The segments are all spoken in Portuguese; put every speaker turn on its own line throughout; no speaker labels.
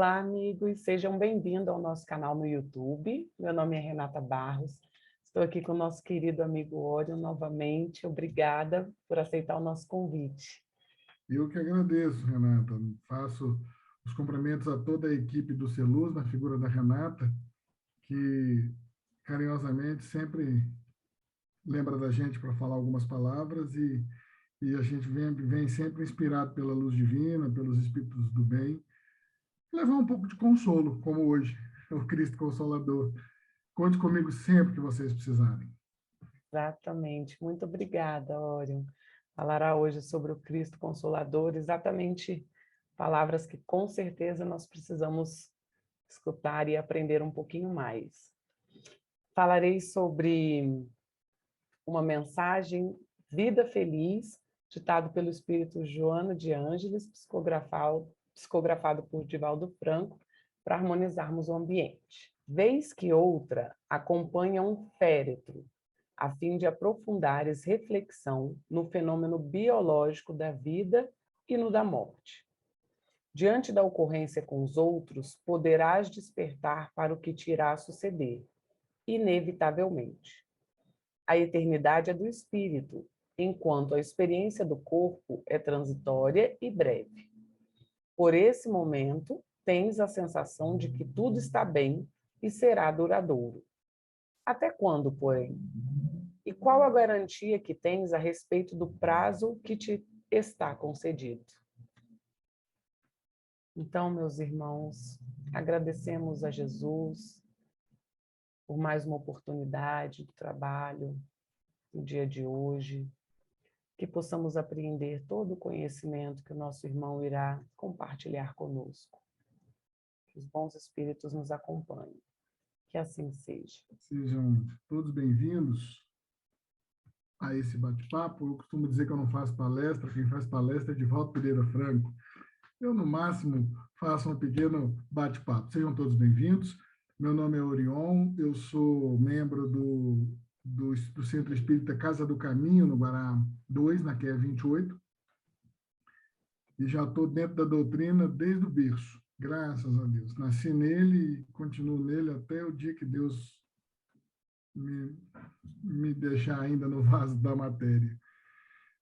Olá, amigos, sejam bem-vindos ao nosso canal no YouTube. Meu nome é Renata Barros, estou aqui com o nosso querido amigo Orion novamente. Obrigada por aceitar o nosso convite.
Eu que agradeço, Renata. Faço os cumprimentos a toda a equipe do Celuz, na figura da Renata, que carinhosamente sempre lembra da gente para falar algumas palavras e a gente vem sempre inspirado pela luz divina, pelos espíritos do bem, levar um pouco de consolo, como hoje, o Cristo Consolador. Conte comigo sempre que vocês precisarem.
Exatamente. Muito obrigada, Orion. Falará hoje sobre o Cristo Consolador, exatamente palavras que com certeza nós precisamos escutar e aprender um pouquinho mais. Falarei sobre uma mensagem Vida Feliz, ditado pelo espírito Joana de Ângeles, psicografado por Divaldo Franco, para harmonizarmos o ambiente. Vez que outra acompanha um féretro, a fim de aprofundares reflexão no fenômeno biológico da vida e no da morte. Diante da ocorrência com os outros, poderás despertar para o que te irá suceder, inevitavelmente. A eternidade é do espírito, enquanto a experiência do corpo é transitória e breve. Por esse momento, tens a sensação de que tudo está bem e será duradouro. Até quando, porém? E qual a garantia que tens a respeito do prazo que te está concedido? Então, meus irmãos, agradecemos a Jesus por mais uma oportunidade do trabalho no dia de hoje, que possamos apreender todo o conhecimento que o nosso irmão irá compartilhar conosco. Que os bons espíritos nos acompanhem. Que assim seja.
Sejam todos bem-vindos a esse bate-papo. Eu costumo dizer que eu não faço palestra, quem faz palestra é Divaldo Pereira Franco. Eu, no máximo, faço um pequeno bate-papo. Sejam todos bem-vindos. Meu nome é Orion, eu sou membro do Centro Espírita Casa do Caminho, no Guará 2, na QE 28, e já estou dentro da doutrina desde o berço, graças a Deus. Nasci nele e continuo nele até o dia que Deus me deixar ainda no vaso da matéria.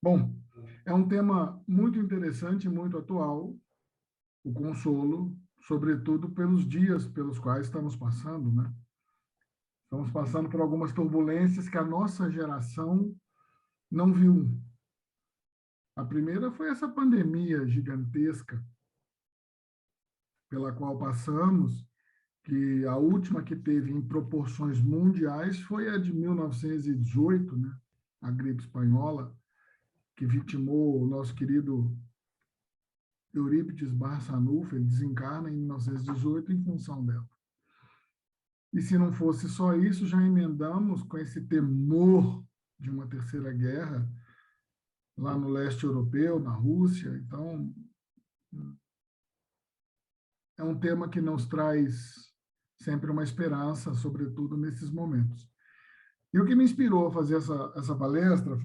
Bom, é um tema muito interessante, muito atual, o consolo, sobretudo pelos dias pelos quais estamos passando, né? Estamos passando por algumas turbulências que a nossa geração não viu. A primeira foi essa pandemia gigantesca pela qual passamos, que a última que teve em proporções mundiais foi a de 1918, né? A gripe espanhola, que vitimou o nosso querido Eurípides Barçanufo. Ele desencarna em 1918 em função dela. E se não fosse só isso, já emendamos com esse temor de uma terceira guerra lá no leste europeu, na Rússia. Então, é um tema que nos traz sempre uma esperança, sobretudo nesses momentos. E o que me inspirou a fazer essa palestra,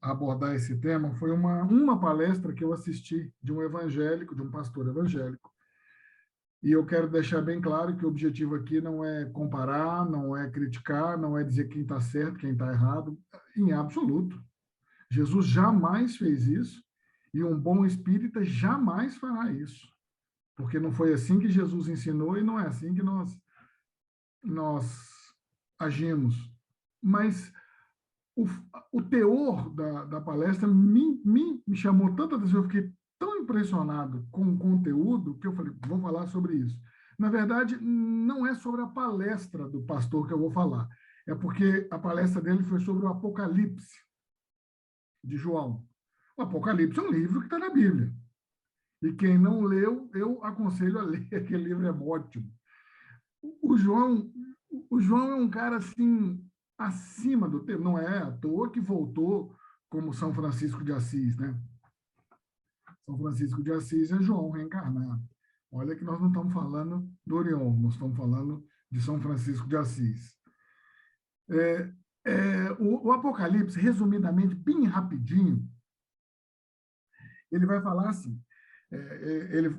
a abordar esse tema, foi uma palestra que eu assisti de um evangélico, de um pastor evangélico. E eu quero deixar bem claro que o objetivo aqui não é comparar, não é criticar, não é dizer quem está certo, quem está errado, em absoluto. Jesus jamais fez isso e um bom espírita jamais fará isso. Porque não foi assim que Jesus ensinou e não é assim que nós agimos. Mas o teor da palestra me chamou tanta atenção, eu fiquei tão impressionado com o conteúdo que eu falei, vou falar sobre isso. Na verdade, não é sobre a palestra do pastor que eu vou falar, é porque a palestra dele foi sobre o Apocalipse de João. O Apocalipse é um livro que está na Bíblia. E quem não leu, eu aconselho a ler, aquele livro é ótimo. O João, o João é um cara assim, acima do tempo, não é à toa que voltou como São Francisco de Assis, né? São Francisco de Assis é João reencarnado. Olha que nós não estamos falando do Orion, nós estamos falando de São Francisco de Assis. O Apocalipse, resumidamente, bem rapidinho, ele vai falar assim,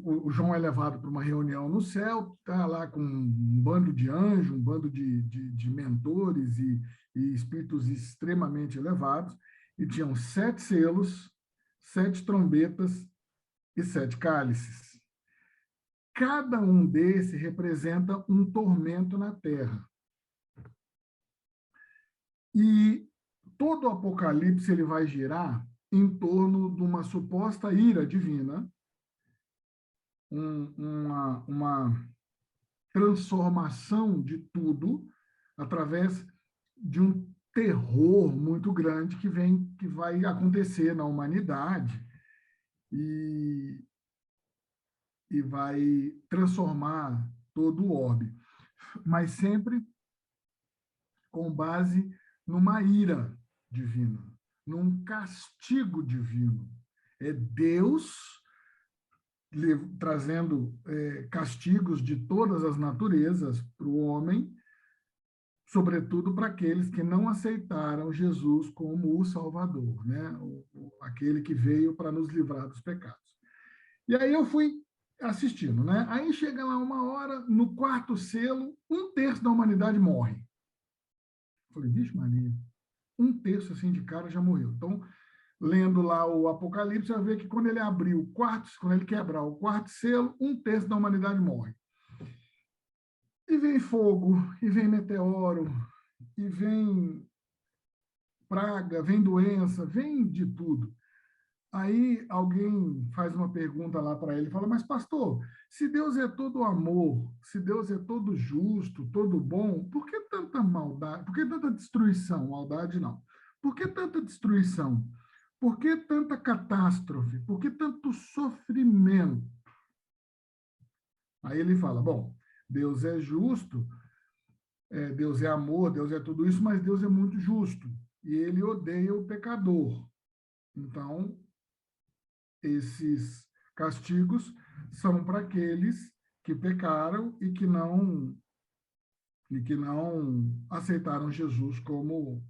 o João é levado para uma reunião no céu, está lá com um bando de anjos, um bando de mentores e espíritos extremamente elevados, e tinham 7 selos, 7 trombetas e 7 cálices. Cada um desses representa um tormento na terra. E todo o Apocalipse ele vai girar em torno de uma suposta ira divina, uma transformação de tudo através de um terror muito grande que vai acontecer na humanidade e vai transformar todo o orbe, mas sempre com base numa ira divina, num castigo divino. É Deus trazendo castigos de todas as naturezas para o homem, sobretudo para aqueles que não aceitaram Jesus como o Salvador, né? Aquele que veio para nos livrar dos pecados. E aí eu fui assistindo, né? Aí chega lá uma hora, no 4º selo, 1/3 da humanidade morre. Eu falei, vixe Maria, 1/3 assim de cara já morreu. Então, lendo lá o Apocalipse, vai ver que quando ele abriu quando ele quebrar o 4º selo, 1/3 da humanidade morre. E vem fogo, e vem meteoro, e vem praga, vem doença, vem de tudo. Aí alguém faz uma pergunta lá para ele, fala, mas pastor, se Deus é todo amor, se Deus é todo justo, todo bom, por que tanta maldade? Por que tanta destruição? Maldade não. Por que tanta destruição? Por que tanta catástrofe? Por que tanto sofrimento? Aí ele fala, bom, Deus é justo, Deus é amor, Deus é tudo isso, mas Deus é muito justo. E ele odeia o pecador. Então, esses castigos são para aqueles que pecaram e que não aceitaram Jesus como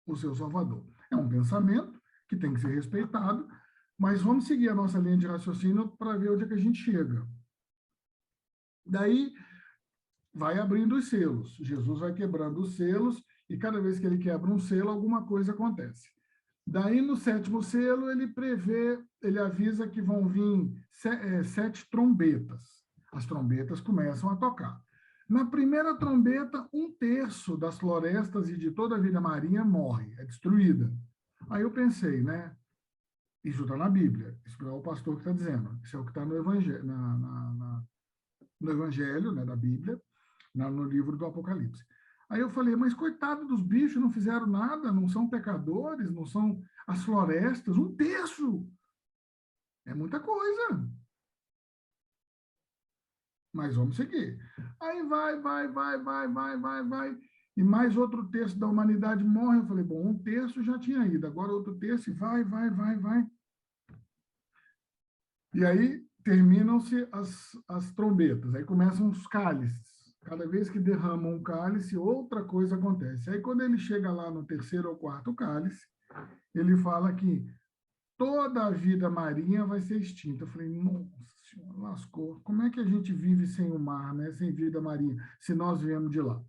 o seu Salvador. É um pensamento que tem que ser respeitado, mas vamos seguir a nossa linha de raciocínio para ver onde é que a gente chega. Daí vai abrindo os selos. Jesus vai quebrando os selos e cada vez que ele quebra um selo, alguma coisa acontece. Daí, no 7º selo, ele avisa que vão vir 7 trombetas. As trombetas começam a tocar. Na primeira trombeta, 1/3 das florestas e de toda a vida marinha morre, é destruída. Aí eu pensei, né? Isso está na Bíblia, isso não é o pastor que está dizendo, isso é o que está no Evangelho, no Evangelho, né, da Bíblia, no livro do Apocalipse. Aí eu falei, mas coitado dos bichos, não fizeram nada, não são pecadores, não são as florestas, 1/3. É muita coisa. Mas vamos seguir. Aí vai. E mais outro terço da humanidade morre. Eu falei, bom, 1/3 já tinha ido, agora outro terço e vai. E aí terminam-se as trombetas, aí começam os cálices. Cada vez que derramam um cálice, outra coisa acontece. Aí, quando ele chega lá no 3º ou 4º cálice, ele fala que toda a vida marinha vai ser extinta. Eu falei, nossa senhora, lascou. Como é que a gente vive sem o mar, né? Sem vida marinha, se nós viemos de lá?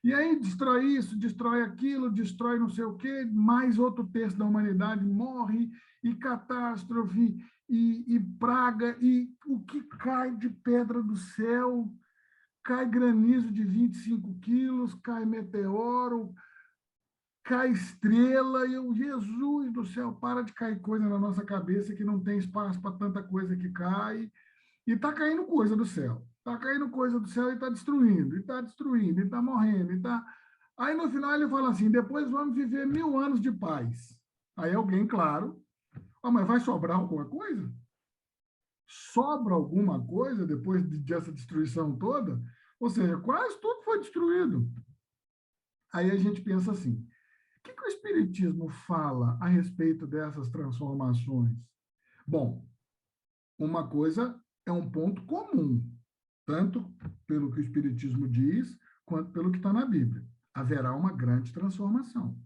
E aí destrói isso, destrói aquilo, destrói não sei o quê, mais outro terço da humanidade morre, e catástrofe, e praga, e o que cai de pedra do céu, cai granizo de 25 quilos, cai meteoro, cai estrela, e eu, Jesus do céu, para de cair coisa na nossa cabeça que não tem espaço para tanta coisa que cai, e está caindo coisa do céu. Está caindo coisa do céu e está destruindo, e está morrendo, e tá... Aí, no final, ele fala assim, depois vamos viver 1000 anos de paz. Aí alguém, claro, mas vai sobrar alguma coisa? Sobra alguma coisa depois dessa destruição toda? Ou seja, quase tudo foi destruído. Aí a gente pensa assim, o que o Espiritismo fala a respeito dessas transformações? Bom, uma coisa é um ponto comum, tanto pelo que o Espiritismo diz, quanto pelo que está na Bíblia. Haverá uma grande transformação.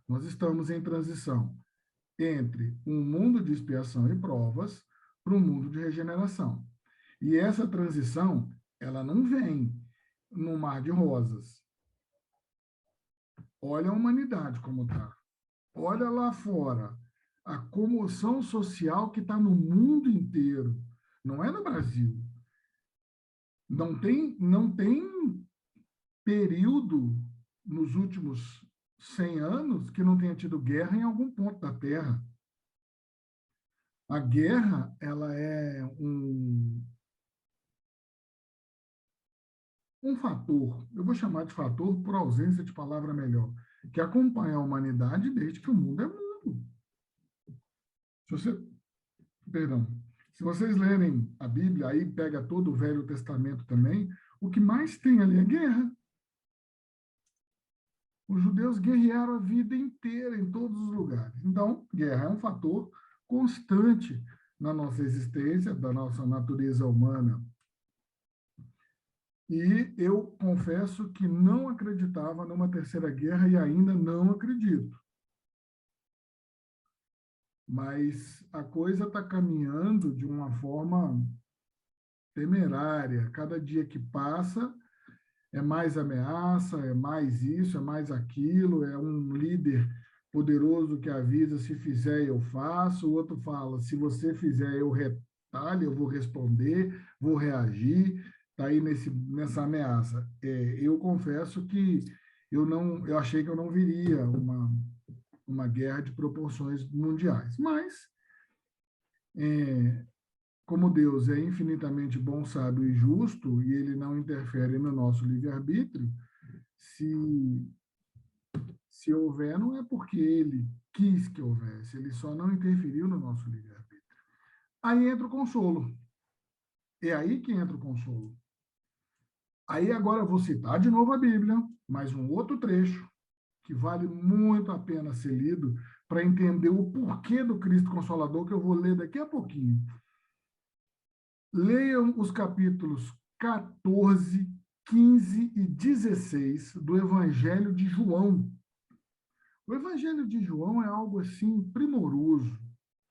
Nós estamos em transição entre um mundo de expiação e provas para um mundo de regeneração. E essa transição, ela não vem no mar de rosas. Olha a humanidade como está. Olha lá fora a comoção social que está no mundo inteiro. Não é no Brasil. Não tem período nos últimos 100 anos que não tenha tido guerra em algum ponto da Terra. A guerra, ela é um fator, eu vou chamar de fator por ausência de palavra melhor, que acompanha a humanidade desde que o mundo é mundo. Se você, perdão, se vocês lerem a Bíblia, aí pega todo o Velho Testamento também, o que mais tem ali é guerra. Os judeus guerrearam a vida inteira em todos os lugares. Então, guerra é um fator constante na nossa existência, da nossa natureza humana. E eu confesso que não acreditava numa terceira guerra e ainda não acredito. Mas a coisa está caminhando de uma forma temerária. Cada dia que passa é mais ameaça, é mais isso, é mais aquilo, é um líder poderoso que avisa: se fizer eu faço, o outro fala: se você fizer eu retalho, eu vou responder, vou reagir. Está aí nessa ameaça. Eu confesso que eu achei que eu não viria uma guerra de proporções mundiais, mas como Deus é infinitamente bom, sábio e justo, e ele não interfere no nosso livre-arbítrio, se, se houver, não é porque ele quis que houvesse, ele só não interferiu no nosso livre-arbítrio. Aí entra o consolo. É aí que entra o consolo. Aí agora eu vou citar de novo a Bíblia, mais um outro trecho, que vale muito a pena ser lido para entender o porquê do Cristo Consolador, que eu vou ler daqui a pouquinho. Leiam os capítulos 14, 15 e 16 do Evangelho de João. O Evangelho de João é algo assim primoroso,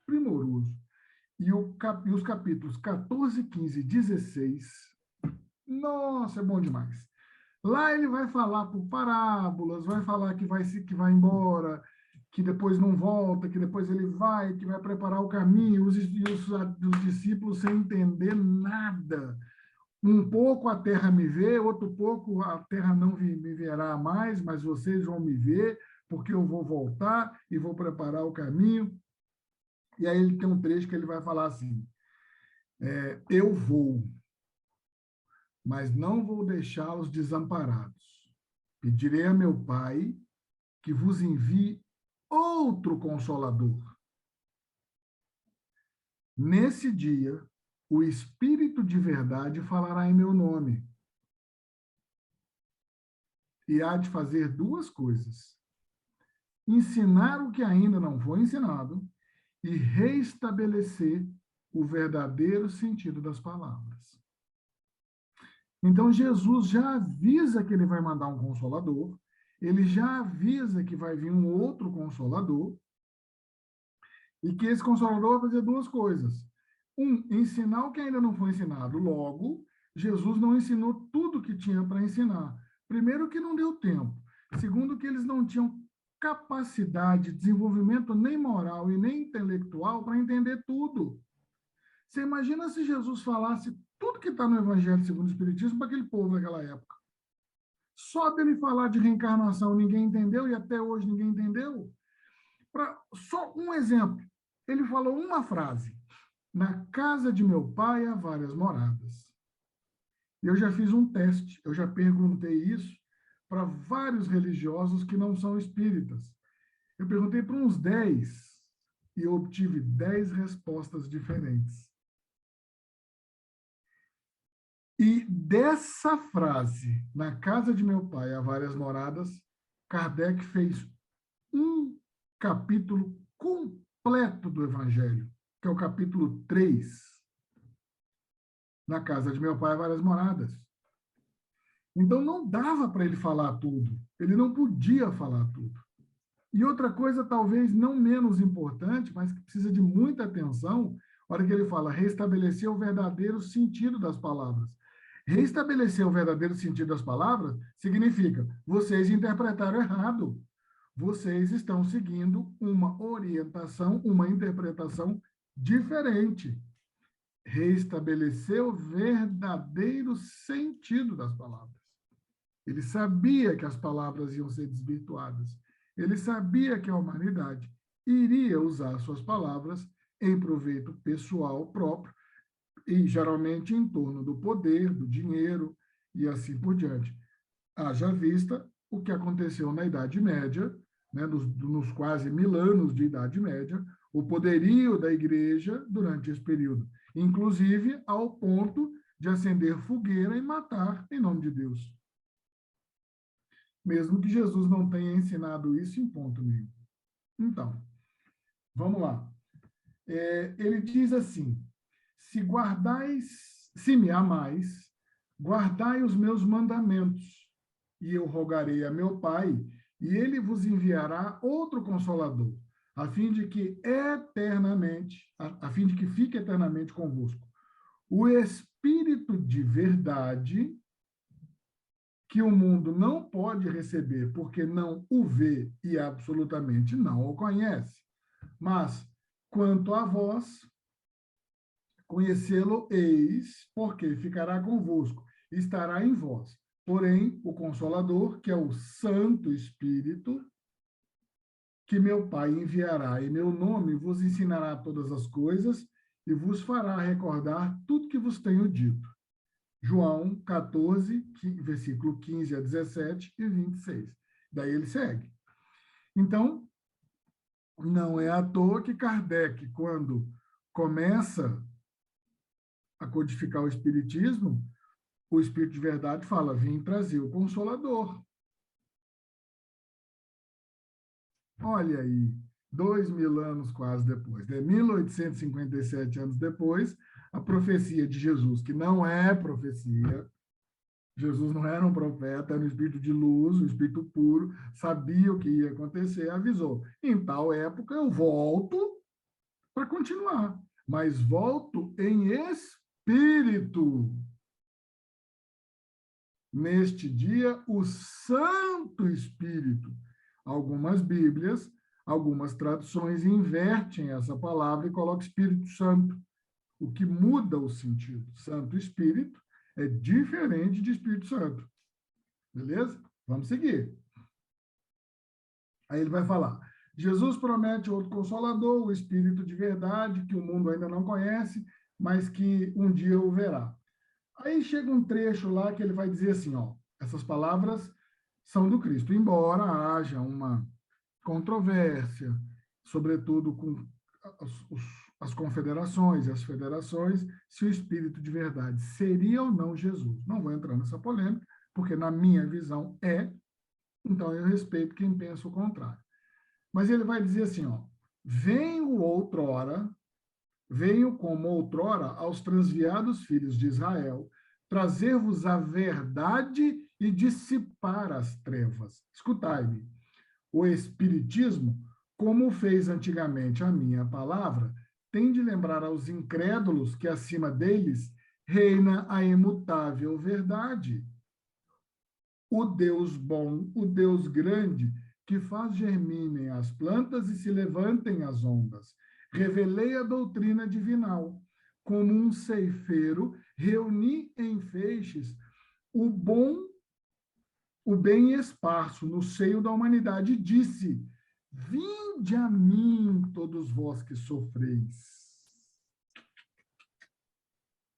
primoroso. E os capítulos 14, 15 e 16, nossa, é bom demais. Lá ele vai falar por parábolas, vai falar que vai embora, que depois não volta, que depois ele vai, que vai preparar o caminho, os discípulos sem entender nada. Um pouco a terra me vê, outro pouco a terra não me verá mais, mas vocês vão me ver, porque eu vou voltar e vou preparar o caminho. E aí ele tem um trecho que ele vai falar assim: eu vou, mas não vou deixá-los desamparados. Pedirei a meu Pai que vos envie outro Consolador. Nesse dia, o Espírito de verdade falará em meu nome. E há de fazer duas coisas: ensinar o que ainda não foi ensinado e reestabelecer o verdadeiro sentido das palavras. Então, Jesus já avisa que ele vai mandar um Consolador, ele já avisa que vai vir um outro Consolador, e que esse Consolador vai fazer duas coisas. Ensinar o que ainda não foi ensinado. Logo, Jesus não ensinou tudo que tinha para ensinar. Primeiro, que não deu tempo. Segundo, que eles não tinham capacidade, desenvolvimento nem moral e nem intelectual para entender tudo. Você imagina se Jesus falasse tudo que está no Evangelho segundo o Espiritismo para aquele povo daquela época. Só dele falar de reencarnação ninguém entendeu e até hoje ninguém entendeu. Só um exemplo. Ele falou uma frase: na casa de meu pai há várias moradas. Eu já fiz um teste, eu já perguntei isso para vários religiosos que não são espíritas. Eu perguntei para uns 10 e eu obtive 10 respostas diferentes. E dessa frase, na casa de meu pai há várias moradas, Kardec fez um capítulo completo do Evangelho, que é o capítulo 3. Na casa de meu pai há várias moradas. Então não dava para ele falar tudo. Ele não podia falar tudo. E outra coisa, talvez não menos importante, mas que precisa de muita atenção, a hora que ele fala restabelecer o verdadeiro sentido das palavras. Restabelecer o verdadeiro sentido das palavras significa vocês interpretaram errado. Vocês estão seguindo uma orientação, uma interpretação diferente. Restabelecer o verdadeiro sentido das palavras. Ele sabia que as palavras iam ser desvirtuadas. Ele sabia que a humanidade iria usar suas palavras em proveito pessoal próprio e geralmente em torno do poder, do dinheiro e assim por diante. Haja vista o que aconteceu na Idade Média, né, nos quase 1000 anos de Idade Média, o poderio da igreja durante esse período, inclusive ao ponto de acender fogueira e matar em nome de Deus. Mesmo que Jesus não tenha ensinado isso em ponto nenhum. Então, vamos lá. Ele diz assim, se me amais, guardai os meus mandamentos, e eu rogarei a meu Pai, e ele vos enviará outro Consolador, a fim de que fique eternamente convosco. O Espírito de verdade, que o mundo não pode receber porque não o vê e absolutamente não o conhece. Mas, quanto a vós, conhecê-lo-eis, porque ficará convosco, estará em vós. Porém, o Consolador, que é o Santo Espírito, que meu Pai enviará em meu nome, vos ensinará todas as coisas e vos fará recordar tudo que vos tenho dito. João 14, versículo 15 a 17 e 26. Daí ele segue. Então, não é à toa que Kardec, quando começa a codificar o Espiritismo, o Espírito de Verdade fala, vim trazer o Consolador. Olha aí, 2000 anos quase depois, 1857 anos depois, a profecia de Jesus, que não é profecia, Jesus não era um profeta, era um espírito de luz, um espírito puro, sabia o que ia acontecer, avisou. Em tal época eu volto para continuar, mas volto em espírito. Neste dia, o Santo Espírito. Algumas Bíblias, algumas traduções invertem essa palavra e colocam Espírito Santo, o que muda o sentido. Santo Espírito é diferente de Espírito Santo. Beleza? Vamos seguir. Aí ele vai falar, Jesus promete outro Consolador, o Espírito de verdade, que o mundo ainda não conhece, mas que um dia o verá. Aí chega um trecho lá que ele vai dizer assim, ó, essas palavras são do Cristo, embora haja uma controvérsia, sobretudo com as confederações e as federações, se o Espírito de verdade seria ou não Jesus. Não vou entrar nessa polêmica, porque na minha visão é, então eu respeito quem pensa o contrário. Mas ele vai dizer assim, ó, venho como outrora aos transviados filhos de Israel, trazer-vos a verdade e dissipar as trevas. Escutai-me. O Espiritismo, como fez antigamente a minha palavra, tem de lembrar aos incrédulos que acima deles reina a imutável verdade. O Deus bom, o Deus grande, que faz germinem as plantas e se levantem as ondas. Revelei a doutrina divinal. Como um ceifeiro, reuni em feixes o bem esparso no seio da humanidade, e disse, vinde a mim, todos vós que sofreis.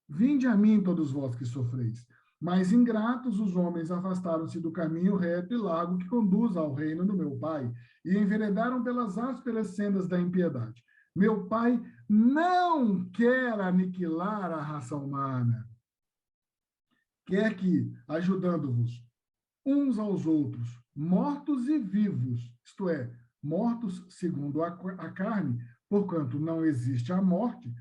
Vinde a mim, todos vós que sofreis. Mas ingratos os homens afastaram-se do caminho reto e largo que conduz ao reino do meu Pai, e enveredaram pelas ásperas sendas da impiedade. Meu Pai não quer aniquilar a raça humana. Quer que, ajudando-vos uns aos outros, mortos e vivos, isto é, mortos segundo a carne, porquanto não existe a morte,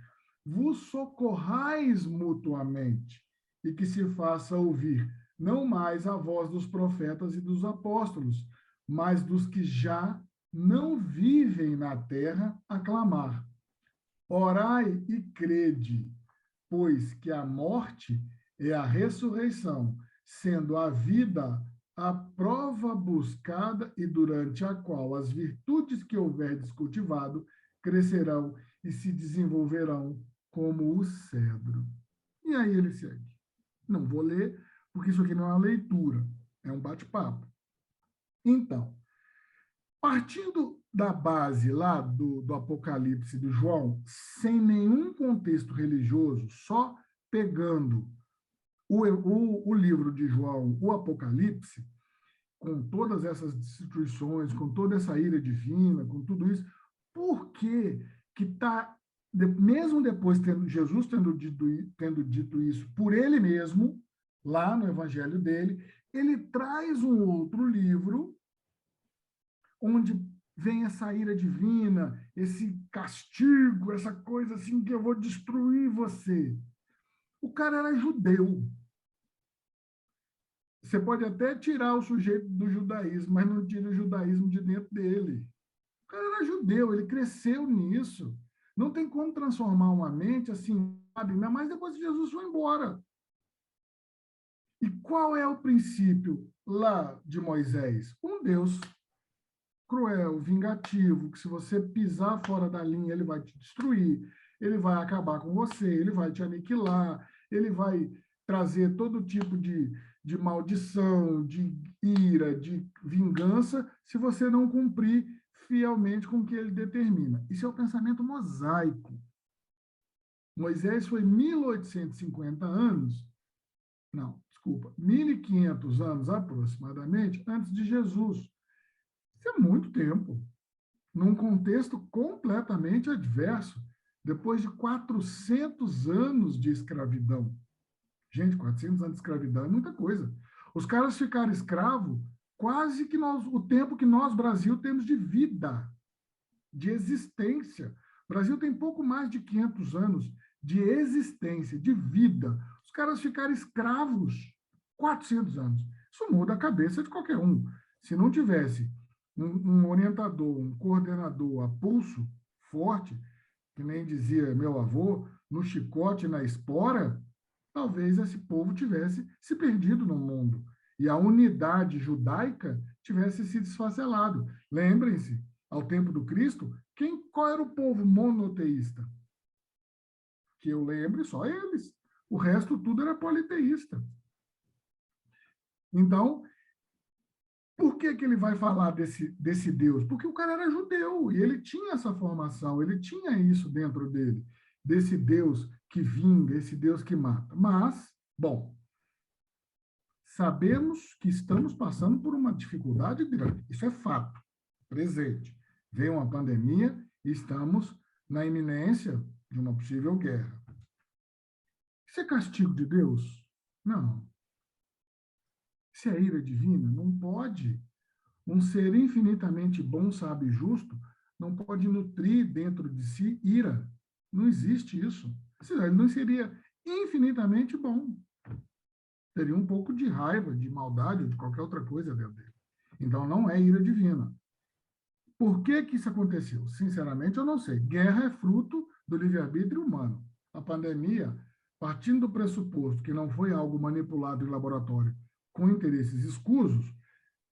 vos socorrais mutuamente, e que se faça ouvir não mais a voz dos profetas e dos apóstolos, mas dos que já não vivem na terra a clamar. Orai e crede, pois que a morte é a ressurreição, sendo a vida a prova buscada e durante a qual as virtudes que houverdes cultivado crescerão e se desenvolverão como o cedro. E aí ele segue. Não vou ler, porque isso aqui não é uma leitura, é um bate-papo. Então, partindo da base lá do Apocalipse de João, sem nenhum contexto religioso, só pegando o livro de João, o Apocalipse, com todas essas destituições, com toda essa ira divina, com tudo isso, por que está, mesmo depois Jesus tendo dito isso por ele mesmo, lá no evangelho dele, ele traz um outro livro onde vem essa ira divina, esse castigo, essa coisa assim que eu vou destruir você. O cara era judeu. Você pode até tirar o sujeito do judaísmo, mas não tira o judaísmo de dentro dele. O cara era judeu, ele cresceu nisso. Não tem como transformar uma mente assim, sabe? Ainda mais depois que Jesus foi embora. E qual é o princípio lá de Moisés? Um Deus cruel, vingativo, que se você pisar fora da linha, ele vai te destruir, ele vai acabar com você, ele vai te aniquilar, ele vai trazer todo tipo de maldição, de ira, de vingança, se você não cumprir fielmente com o que ele determina. Isso é o pensamento mosaico. Moisés foi 1850 anos, não, desculpa, 1500 anos aproximadamente antes de Jesus. Isso é muito tempo, num contexto completamente adverso, depois de 400 anos de escravidão. Gente, 400 anos de escravidão é muita coisa. Os caras ficaram escravos quase que o tempo que nós, Brasil, temos de vida, de existência. O Brasil tem pouco mais de 500 anos de existência, de vida. Os caras ficaram escravos 400 anos. Isso muda a cabeça de qualquer um. Se não tivesse um orientador, um coordenador a pulso forte, que nem dizia meu avô, no chicote e na espora, talvez esse povo tivesse se perdido no mundo e a unidade judaica tivesse se desfacelado. Lembrem-se, ao tempo do Cristo, qual era o povo monoteísta? Que eu lembre, só eles. O resto tudo era politeísta. Então, por que ele vai falar desse Deus? Porque o cara era judeu e ele tinha essa formação, ele tinha isso dentro dele, desse Deus que vinga, esse Deus que mata. Mas, bom, sabemos que estamos passando por uma dificuldade grande. Isso é fato, presente. Veio uma pandemia e estamos na iminência de uma possível guerra. Isso é castigo de Deus? Não. Isso é ira divina? Não pode. Um ser infinitamente bom, sábio e justo não pode nutrir dentro de si ira. Não existe isso. Ele não seria infinitamente bom. Teria um pouco de raiva, de maldade ou de qualquer outra coisa dentro dele. Então, não é ira divina. Por que isso aconteceu? Sinceramente, eu não sei. Guerra é fruto do livre-arbítrio humano. A pandemia, partindo do pressuposto que não foi algo manipulado em laboratório com interesses escusos,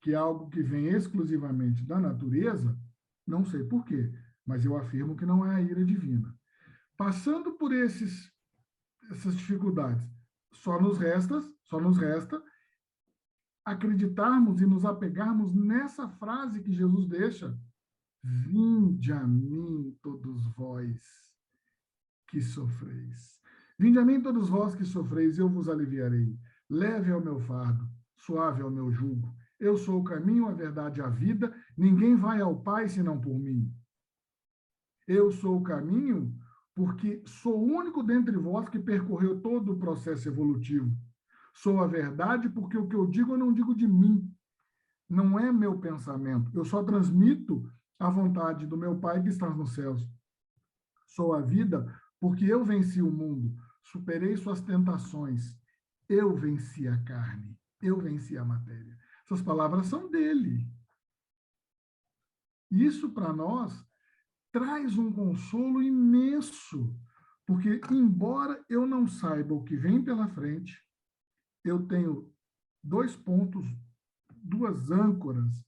que é algo que vem exclusivamente da natureza, não sei por quê, mas eu afirmo que não é a ira divina. Passando por essas dificuldades, só nos resta acreditarmos e nos apegarmos nessa frase que Jesus deixa: vinde a mim todos vós que sofreis. Vinde a mim todos vós que sofreis, eu vos aliviarei. Leve ao meu fardo, suave ao meu jugo. Eu sou o caminho, a verdade e a vida. Ninguém vai ao Pai senão por mim. Eu sou o caminho porque sou o único dentre vós que percorreu todo o processo evolutivo. Sou a verdade porque o que eu digo, eu não digo de mim. Não é meu pensamento. Eu só transmito a vontade do meu Pai que está nos céus. Sou a vida porque eu venci o mundo, superei suas tentações. Eu venci a carne, eu venci a matéria. Essas palavras são dele. Isso, para nós, traz um consolo imenso, porque, embora eu não saiba o que vem pela frente, eu tenho 2 pontos, 2 âncoras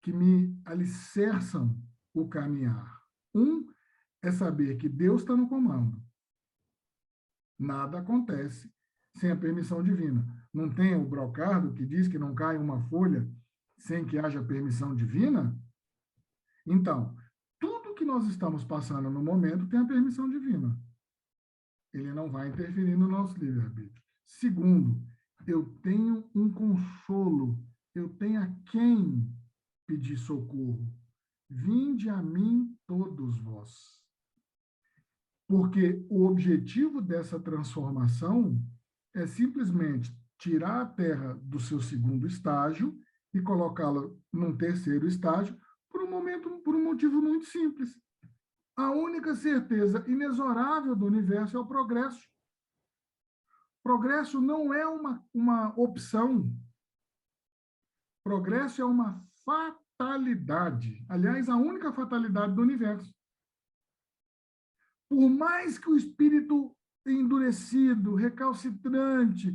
que me alicerçam o caminhar. Um é saber que Deus está no comando. Nada acontece sem a permissão divina. Não tem o brocardo que diz que não cai uma folha sem que haja permissão divina? Então, tudo que nós estamos passando no momento tem a permissão divina. Ele não vai interferir no nosso livre-arbítrio. Segundo, eu tenho um consolo, eu tenho a quem pedir socorro. Vinde a mim todos vós. Porque o objetivo dessa transformação é simplesmente tirar a Terra do seu segundo estágio e colocá-la num terceiro estágio por um motivo muito simples. A única certeza inexorável do universo é o progresso. Progresso não é uma opção. Progresso é uma fatalidade. Aliás, a única fatalidade do universo. Por mais que o espírito endurecido, recalcitrante,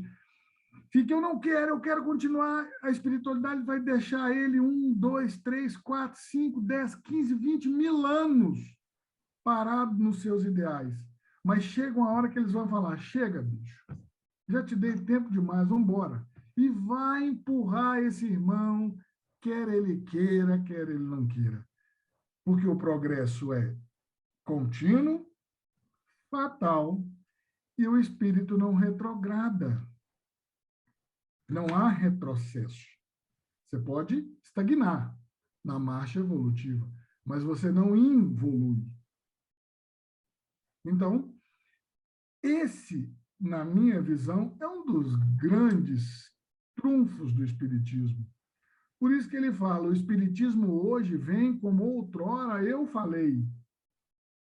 fique, eu quero continuar, a espiritualidade vai deixar ele 1, 2, 3, 4, 5, 10, 15, 20 mil anos parado nos seus ideais. Mas chega uma hora que eles vão falar, chega, bicho, já te dei tempo demais, vamos embora. E vai empurrar esse irmão, quer ele queira, quer ele não queira. Porque o progresso é contínuo, fatal, e o espírito não retrograda. Não há retrocesso. Você pode estagnar na marcha evolutiva, mas você não involui. Então, esse, na minha visão, é um dos grandes trunfos do espiritismo. Por isso que ele fala, o espiritismo hoje vem como outrora eu falei.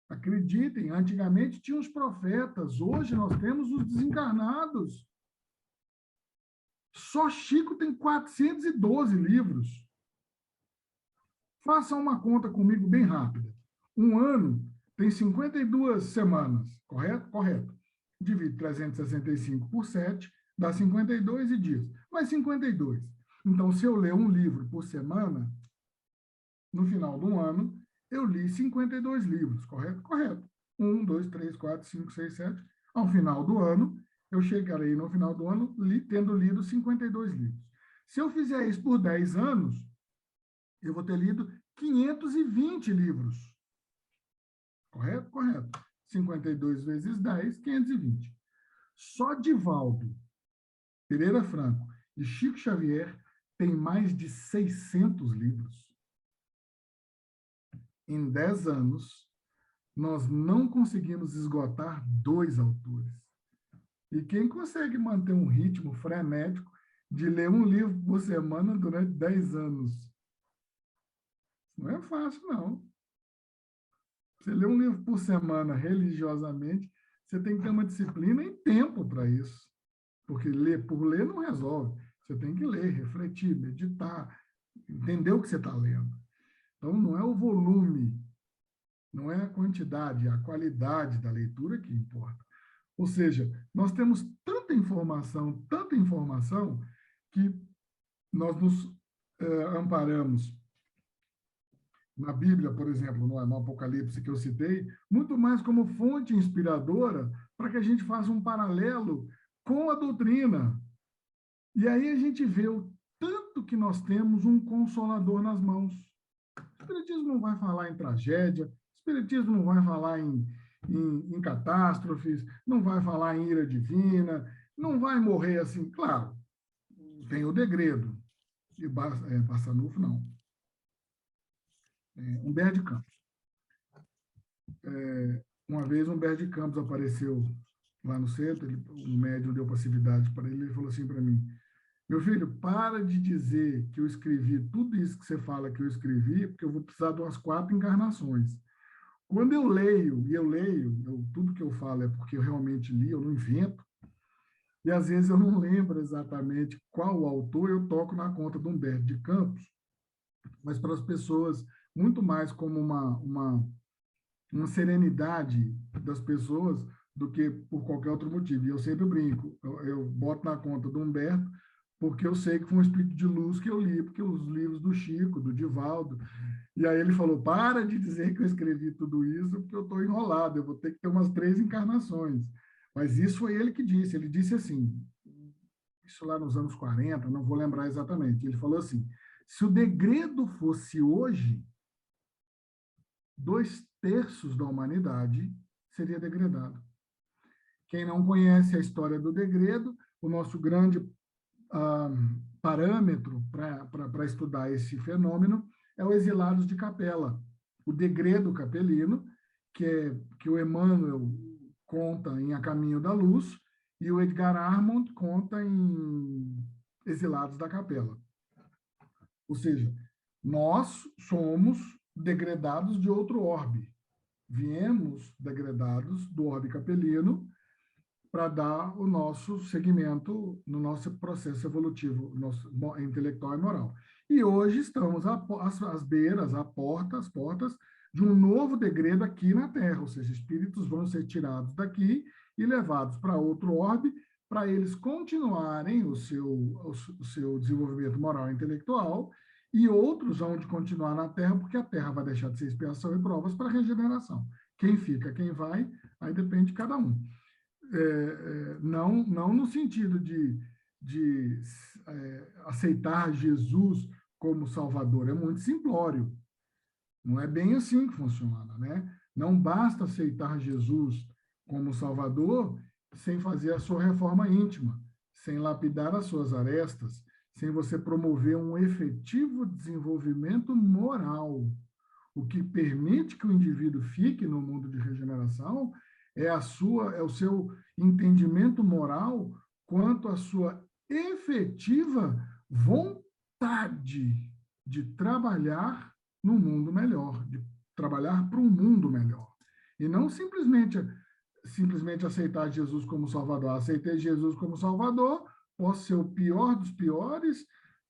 Acreditem, antigamente tinha os profetas, hoje nós temos os desencarnados. Só Chico tem 412 livros. Faça uma conta comigo bem rápida. Um ano tem 52 semanas, correto? Correto. Divide 365 por 7, dá 52 dias. Mas 52. Então, se eu ler um livro por semana, no final do ano, eu li 52 livros, correto? Correto. 1, 2, 3, 4, 5, 6, 7. Ao final do ano, eu chegarei no final do ano tendo lido 52 livros. Se eu fizer isso por 10 anos, eu vou ter lido 520 livros. Correto? Correto. 52 vezes 10, 520. Só Divaldo Pereira Franco e Chico Xavier têm mais de 600 livros. Em 10 anos, nós não conseguimos esgotar 2 autores. E quem consegue manter um ritmo frenético de ler um livro por semana durante 10 anos? Não é fácil, não. Você lê um livro por semana religiosamente, você tem que ter uma disciplina e tempo para isso. Porque ler por ler não resolve. Você tem que ler, refletir, meditar, entender o que você está lendo. Então, não é o volume, não é a quantidade, é a qualidade da leitura que importa. Ou seja, nós temos tanta informação, que nós nos amparamos na Bíblia, por exemplo, no Apocalipse que eu citei, muito mais como fonte inspiradora para que a gente faça um paralelo com a doutrina. E aí a gente vê o tanto que nós temos um consolador nas mãos. O Espiritismo não vai falar em tragédia, o Espiritismo não vai falar em catástrofes, não vai falar em ira divina, não vai morrer assim. Claro, tem o degredo, e Bassanufo não. Humberto de Campos. Uma vez Humberto de Campos apareceu lá no centro, o médium deu passividade para ele, ele falou assim para mim, meu filho, para de dizer que eu escrevi tudo isso que você fala que eu escrevi, porque eu vou precisar de umas 4 encarnações. Quando eu leio, tudo que eu falo é porque eu realmente li, eu não invento, e às vezes eu não lembro exatamente qual o autor, eu toco na conta do Humberto de Campos, mas para as pessoas muito mais como uma serenidade das pessoas do que por qualquer outro motivo. E eu sempre brinco, eu boto na conta do Humberto, porque eu sei que foi um espírito de luz que eu li, porque os livros do Chico, do Divaldo, e aí ele falou, para de dizer que eu escrevi tudo isso, porque eu estou enrolado, eu vou ter que ter umas 3 encarnações. Mas isso foi ele disse assim, isso lá nos anos 40, não vou lembrar exatamente, ele falou assim, se o degredo fosse hoje, 2/3 da humanidade seria degradado. Quem não conhece a história do degredo, o nosso grande parâmetro para estudar esse fenômeno é o Exilados de Capela, o degredo capelino, que o Emmanuel conta em A Caminho da Luz e o Edgar Armond conta em Exilados da Capela. Ou seja, nós somos degradados de outro orbe. Viemos degradados do orbe capelino para dar o nosso segmento no nosso processo evolutivo, nosso intelectual e moral. E hoje estamos às beiras, às portas de um novo degredo aqui na Terra, ou seja, espíritos vão ser tirados daqui e levados para outro orbe, para eles continuarem o seu desenvolvimento moral e intelectual, e outros vão de continuar na Terra, porque a Terra vai deixar de ser expiação e provas para regeneração. Quem fica, quem vai, aí depende de cada um. Não no sentido de aceitar Jesus como Salvador, é muito simplório. Não é bem assim que funciona, né? Não basta aceitar Jesus como Salvador sem fazer a sua reforma íntima, sem lapidar as suas arestas, sem você promover um efetivo desenvolvimento moral. O que permite que o indivíduo fique no mundo de regeneração é o seu entendimento moral quanto à sua efetiva vontade de trabalhar no mundo melhor, de trabalhar para um mundo melhor. E não simplesmente aceitar Jesus como Salvador. Aceitei Jesus como Salvador, posso ser o pior dos piores,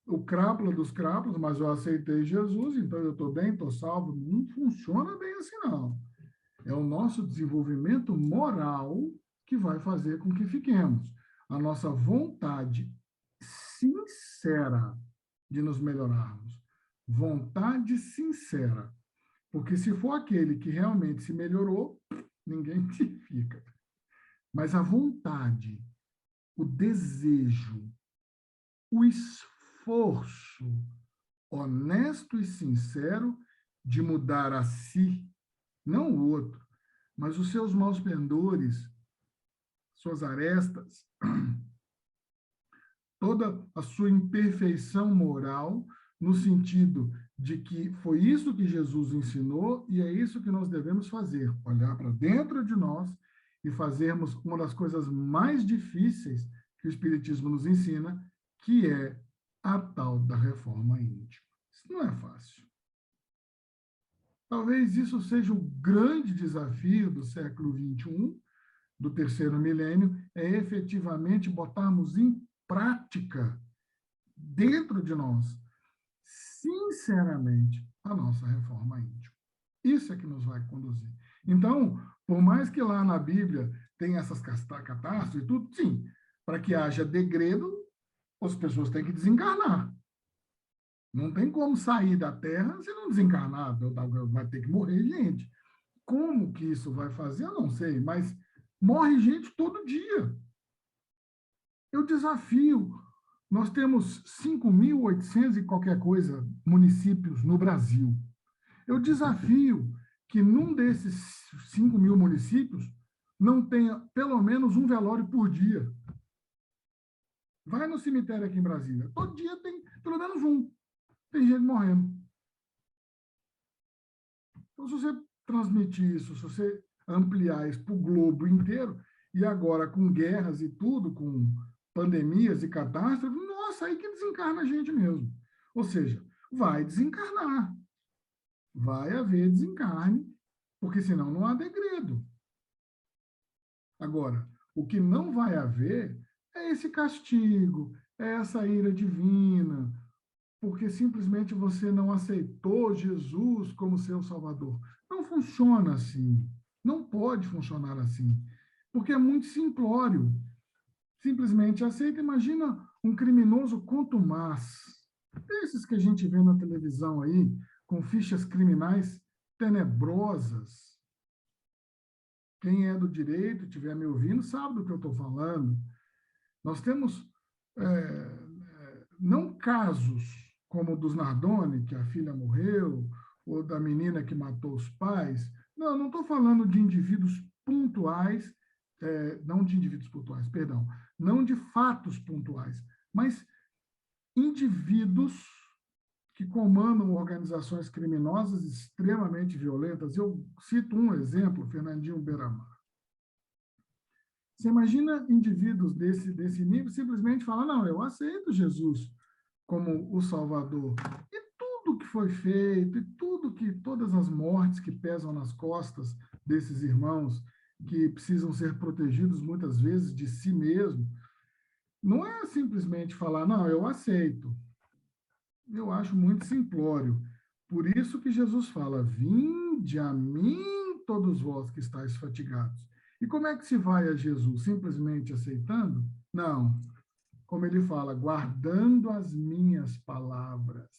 o crápula dos crápulas, mas eu aceitei Jesus, então eu estou bem, estou salvo. Não funciona bem assim, não. É o nosso desenvolvimento moral que vai fazer com que fiquemos. A nossa vontade sincera de nos melhorarmos. Vontade sincera. Porque se for aquele que realmente se melhorou, ninguém fica. Mas a vontade, o desejo, o esforço honesto e sincero de mudar a si, não o outro, mas os seus maus pendores, suas arestas, toda a sua imperfeição moral, no sentido de que foi isso que Jesus ensinou e é isso que nós devemos fazer, olhar para dentro de nós e fazermos uma das coisas mais difíceis que o Espiritismo nos ensina, que é a tal da reforma íntima. Isso não é fácil. Talvez isso seja o grande desafio do século XXI, do terceiro milênio, é efetivamente botarmos em prática, dentro de nós, sinceramente, a nossa reforma íntima. Isso é que nos vai conduzir. Então, por mais que lá na Bíblia tenha essas catástrofes e tudo, sim, para que haja degredo, as pessoas têm que desencarnar. Não tem como sair da Terra se não desencarnar, vai ter que morrer gente. Como que isso vai fazer, eu não sei, mas morre gente todo dia. Eu desafio. Nós temos 5.800 e qualquer coisa municípios no Brasil. Eu desafio que num desses 5.000 municípios não tenha pelo menos um velório por dia. Vai no cemitério aqui em Brasília. Todo dia tem pelo menos um. Tem gente morrendo. Então, se você transmitir isso, se você ampliar isso para o globo inteiro, e agora com guerras e tudo, com pandemias e catástrofes, nossa, aí que desencarna a gente mesmo. Ou seja, vai desencarnar. Vai haver desencarne, porque senão não há degredo. Agora, o que não vai haver é esse castigo, é essa ira divina, porque simplesmente você não aceitou Jesus como seu Salvador. Não funciona assim. Não pode funcionar assim, porque é muito simplório. Simplesmente aceita. Imagina um criminoso contumaz, esses que a gente vê na televisão aí, com fichas criminais tenebrosas. Quem é do direito, estiver me ouvindo, sabe do que eu estou falando. Nós temos não casos como o dos Nardoni, que a filha morreu, ou da menina que matou os pais. Não, não estou falando de indivíduos pontuais, não de indivíduos pontuais, perdão, não de fatos pontuais, mas indivíduos que comandam organizações criminosas extremamente violentas. Eu cito um exemplo, Fernandinho Beiramar. Você imagina indivíduos desse nível simplesmente falar, não, eu aceito Jesus como o Salvador. E tudo que foi feito, e todas as mortes que pesam nas costas desses irmãos, que precisam ser protegidos muitas vezes de si mesmo, não é simplesmente falar, não, eu aceito. Eu acho muito simplório. Por isso que Jesus fala, vinde a mim todos vós que estáis fatigados. E como é que se vai a Jesus? Simplesmente aceitando? Não. Como ele fala, guardando as minhas palavras.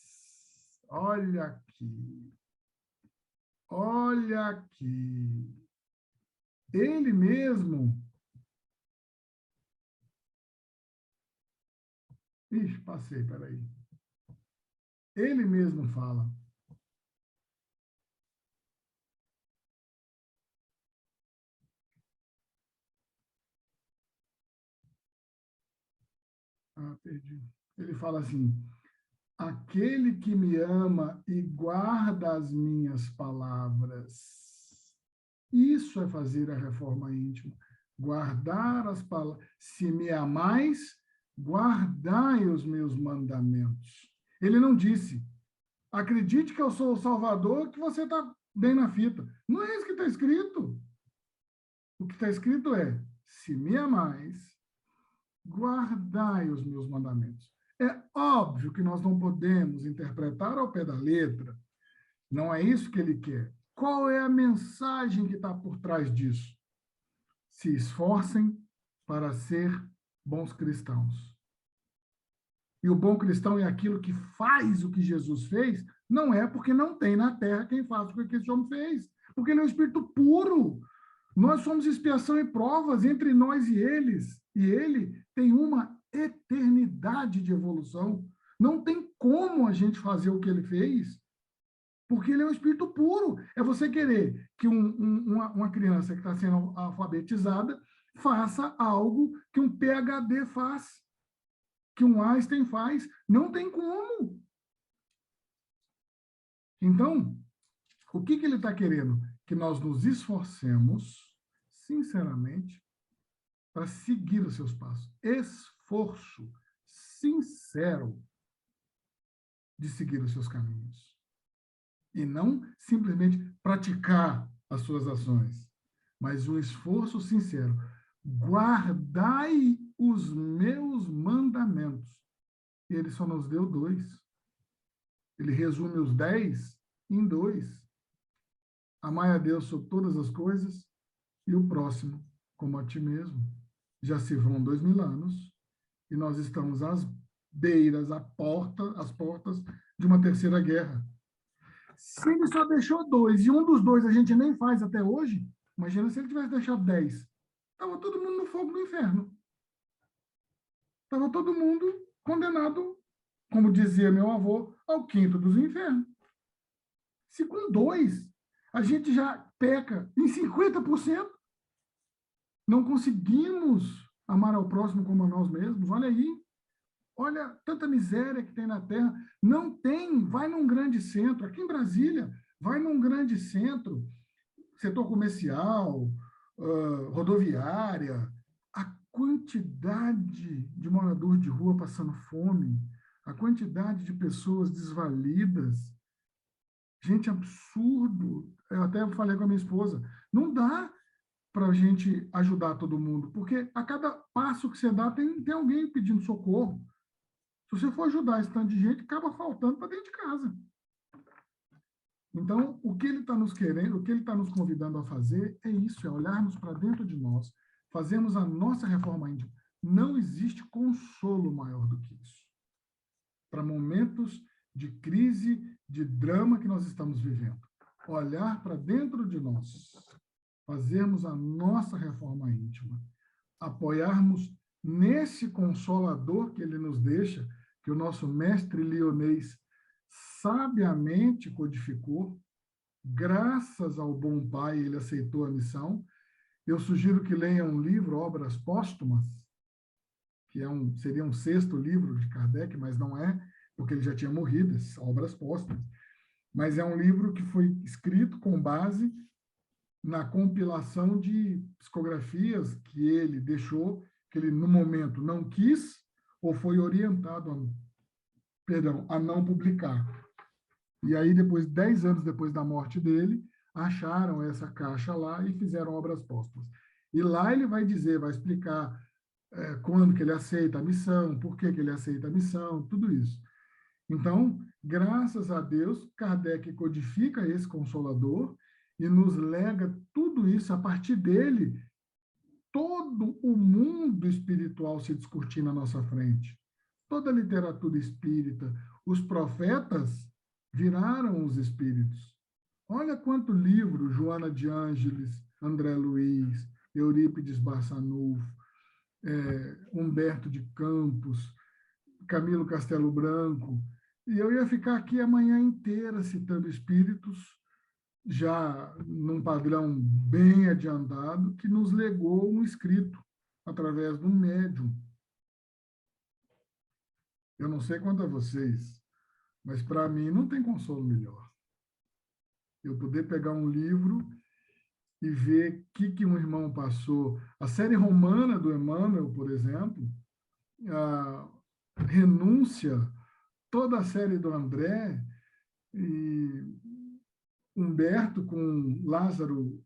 Olha aqui. Olha aqui. Ele mesmo. Ixi, passei, peraí. Ele mesmo fala. Ah, perdi. Ele fala assim, aquele que me ama e guarda as minhas palavras. Isso é fazer a reforma íntima. Guardar as palavras. Se me amais, guardai os meus mandamentos. Ele não disse, acredite que eu sou o Salvador, que você está bem na fita. Não é isso que está escrito. O que está escrito é, se me amais, guardai os meus mandamentos. É óbvio que nós não podemos interpretar ao pé da letra. Não é isso que ele quer. Qual é a mensagem que está por trás disso? Se esforcem para ser bons cristãos. E o bom cristão é aquilo que faz o que Jesus fez, não é porque não tem na terra quem faz o que esse homem fez, porque ele é um espírito puro. Nós somos expiação e provas entre nós e eles. E ele tem uma eternidade de evolução. Não tem como a gente fazer o que ele fez, porque ele é um espírito puro. É você querer que uma criança que está sendo alfabetizada faça algo que um PhD faz, que um Einstein faz. Não tem como. Então, o que ele está querendo? Que nós nos esforcemos, sinceramente, para seguir os seus passos. Esforço sincero de seguir os seus caminhos. E não simplesmente praticar as suas ações, mas um esforço sincero. Guardai os meus mandamentos. Ele só nos deu 2. Ele resume os 10 em 2. Amai a Deus sobre todas as coisas e o próximo como a ti mesmo. Já se vão 2000 anos e nós estamos às beiras, às portas de uma terceira guerra. Se ele só deixou 2 e um dos 2 a gente nem faz até hoje, imagina se ele tivesse deixado 10. Estava todo mundo no fogo do inferno. Estava todo mundo condenado, como dizia meu avô, ao quinto dos infernos. Se com 2 a gente já peca em 50%, não conseguimos amar ao próximo como a nós mesmos. Olha aí. Olha tanta miséria que tem na Terra. Não tem. Vai num grande centro. Aqui em Brasília, vai num grande centro, setor comercial, rodoviária. A quantidade de moradores de rua passando fome, a quantidade de pessoas desvalidas. Gente, absurdo. Eu até falei com a minha esposa. Não dá para a gente ajudar todo mundo, porque a cada passo que você dá tem alguém pedindo socorro. Se você for ajudar esse tanto de gente, acaba faltando para dentro de casa. Então, o que ele está nos querendo, o que ele está nos convidando a fazer é isso, é olharmos para dentro de nós, fazermos a nossa reforma íntima. Não existe consolo maior do que isso. Para momentos de crise, de drama que nós estamos vivendo. Olhar para dentro de nós, fazermos a nossa reforma íntima, apoiarmos nesse consolador que ele nos deixa, que o nosso mestre Lyonês sabiamente codificou, graças ao bom pai, ele aceitou a missão. Eu sugiro que leiam um livro, Obras Póstumas, que seria um sexto livro de Kardec, mas não é, porque ele já tinha morrido, Obras Póstumas. Mas é um livro que foi escrito com base na compilação de psicografias que ele deixou, que ele, no momento, não quis ou foi orientado a não publicar. E aí, 10 anos depois da morte dele, acharam essa caixa lá e fizeram Obras Póstumas. E lá ele vai dizer, vai explicar quando que ele aceita a missão, por que ele aceita a missão, tudo isso. Então, graças a Deus, Kardec codifica esse Consolador e nos lega tudo isso. A partir dele, todo o mundo espiritual se discutir na nossa frente. Toda a literatura espírita, os profetas viraram os espíritos. Olha quanto livro, Joana de Ângeles, André Luiz, Eurípides Barçanufo, Humberto de Campos, Camilo Castelo Branco, e eu ia ficar aqui a manhã inteira citando espíritos, já num padrão bem adiantado, que nos legou um escrito através de um médium. Eu não sei quanto a vocês, mas para mim não tem consolo melhor. Eu poder pegar um livro e ver o que um irmão passou. A série romana do Emmanuel, por exemplo, a Renúncia, toda a série do André, e Humberto com Lázaro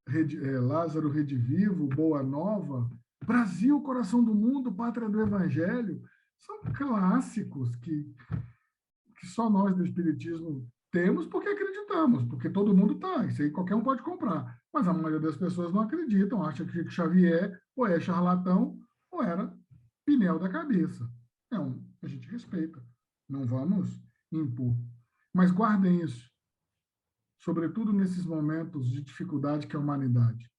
Redivivo, Boa Nova, Brasil, Coração do Mundo, Pátria do Evangelho, são clássicos que só nós do Espiritismo temos porque acreditamos, porque todo mundo está, isso aí qualquer um pode comprar. Mas a maioria das pessoas não acreditam, acha que Chico Xavier ou é charlatão ou era Pinel da cabeça. Não, a gente respeita, não vamos impor. Mas guardem isso, sobretudo nesses momentos de dificuldade que é a humanidade.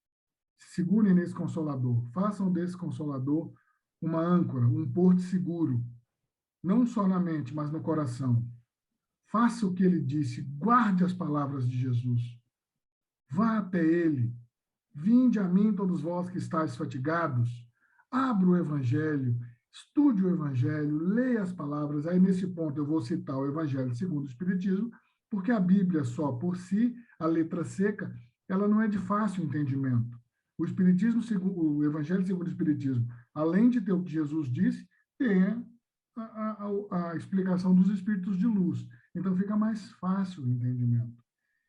Se segurem nesse Consolador, façam desse Consolador uma âncora, um porto seguro, não só na mente, mas no coração. Faça o que ele disse, guarde as palavras de Jesus. Vá até ele. Vinde a mim, todos vós que estáis fatigados. Abra o Evangelho, estude o Evangelho, leia as palavras. Aí, nesse ponto, eu vou citar o Evangelho segundo o Espiritismo, porque a Bíblia só por si, a letra seca, ela não é de fácil entendimento. O Espiritismo, o Evangelho segundo o Espiritismo, além de ter o que Jesus disse, tem a explicação dos espíritos de luz. Então, fica mais fácil o entendimento.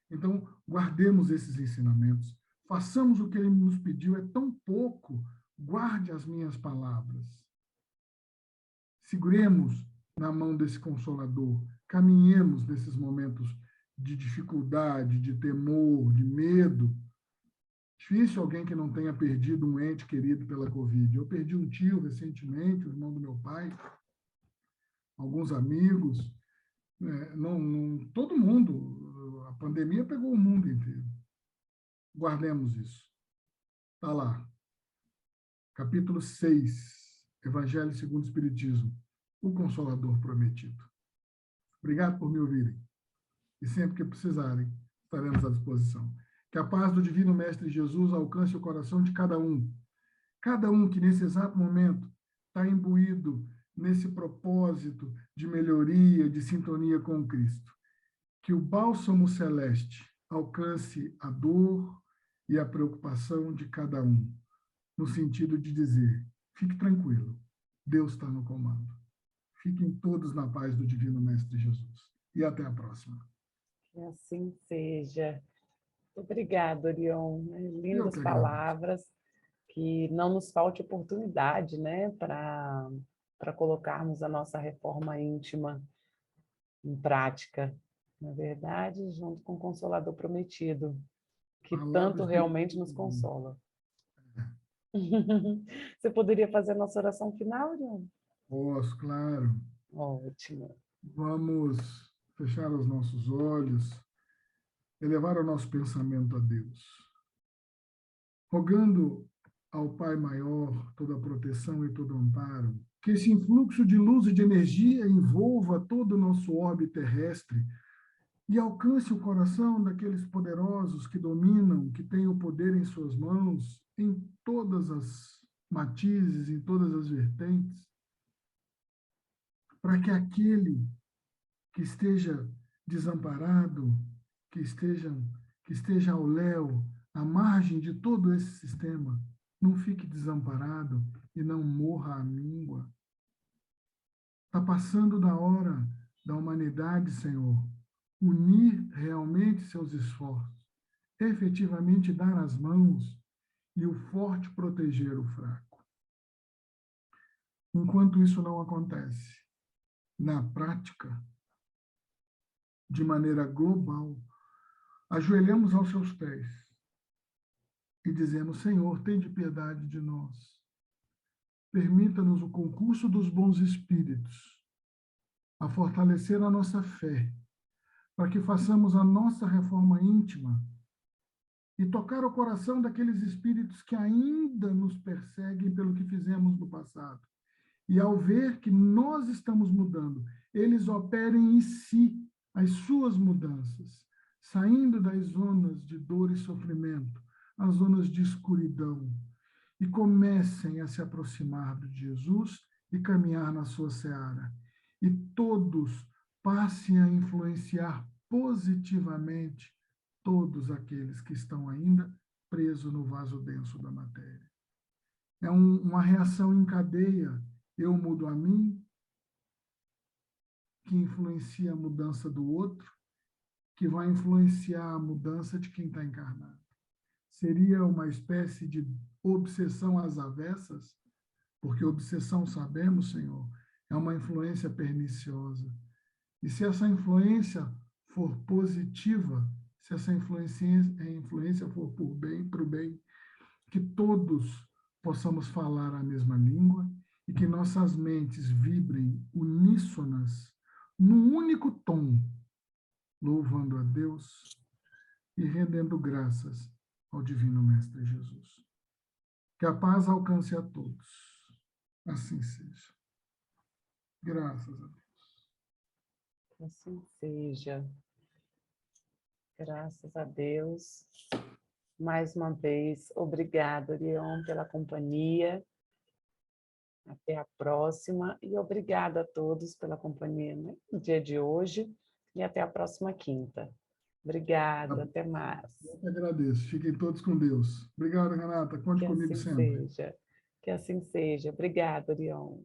Então, guardemos esses ensinamentos, façamos o que ele nos pediu, é tão pouco, guarde as minhas palavras. Seguremos na mão desse Consolador, caminhemos nesses momentos de dificuldade, de temor, de medo. Difícil alguém que não tenha perdido um ente querido pela Covid. Eu perdi um tio recentemente, o irmão do meu pai, alguns amigos, todo mundo, a pandemia pegou o mundo inteiro. Guardemos isso. Está lá. Capítulo 6, Evangelho segundo o Espiritismo, o Consolador Prometido. Obrigado por me ouvirem. E sempre que precisarem, estaremos à disposição. Que a paz do Divino Mestre Jesus alcance o coração de cada um. Cada um que nesse exato momento está imbuído nesse propósito de melhoria, de sintonia com Cristo. Que o bálsamo celeste alcance a dor e a preocupação de cada um, no sentido de dizer, fique tranquilo, Deus está no comando. Fiquem todos na paz do Divino Mestre Jesus. E até a próxima.
Que assim seja. Obrigada, Orion.
Eu
Lindas
que agradeço.
palavras, que não nos falte oportunidade, né, para para colocarmos a nossa reforma íntima em prática, na verdade, junto com o Consolador prometido, que tanto
Palavras que
realmente nos consola. Você poderia fazer a nossa oração final, Leon?
posso, claro.
Ótimo.
Vamos fechar os nossos olhos, elevar o nosso pensamento a Deus, rogando ao Pai Maior toda a proteção e todo o amparo, que esse influxo de luz e de energia envolva todo o nosso orbe terrestre e alcance o coração daqueles poderosos que dominam, que têm o poder em suas mãos, em todas as matizes, em todas as vertentes, para que aquele que esteja desamparado, que esteja ao léu, à margem de todo esse sistema, não fique desamparado e não morra à míngua. Está passando da hora da humanidade, Senhor, unir realmente seus esforços, efetivamente dar as mãos e o forte proteger o fraco. Enquanto isso não acontece, na prática, de maneira global, ajoelhamos aos seus pés e dizemos: Senhor, tende piedade de nós. Permita-nos o concurso dos bons espíritos, a fortalecer a nossa fé, para que façamos a nossa reforma íntima e tocar o coração daqueles espíritos que ainda nos perseguem pelo que fizemos no passado. E ao ver que nós estamos mudando, eles operem em si as suas mudanças, saindo das zonas de dor e sofrimento, as zonas de escuridão, e comecem a se aproximar de Jesus e caminhar na sua seara. E todos passem a influenciar positivamente todos aqueles que estão ainda presos no vaso denso da matéria. É uma reação em cadeia. Eu mudo a mim, que influencia a mudança do outro, que vai influenciar a mudança de quem está encarnado. Seria uma espécie de obsessão às avessas, porque obsessão, sabemos, Senhor, é uma influência perniciosa. E se essa influência for positiva, se essa influência for para o bem, que todos possamos falar a mesma língua e que nossas mentes vibrem uníssonas, num único tom, louvando a Deus e rendendo graças ao Divino Mestre Jesus. Que a paz alcance a todos. Assim seja. Graças a Deus.
Assim seja. Graças a Deus. Mais uma vez, obrigada, Leon, pela companhia. Até a próxima. E obrigada a todos pela companhia no dia de hoje. E até a próxima quinta. Obrigada, até mais.
Eu que agradeço. Fiquem todos com Deus. Obrigado, Renata. Conte
Que
comigo
assim
sempre.
seja. Que assim seja. Obrigada, Leon.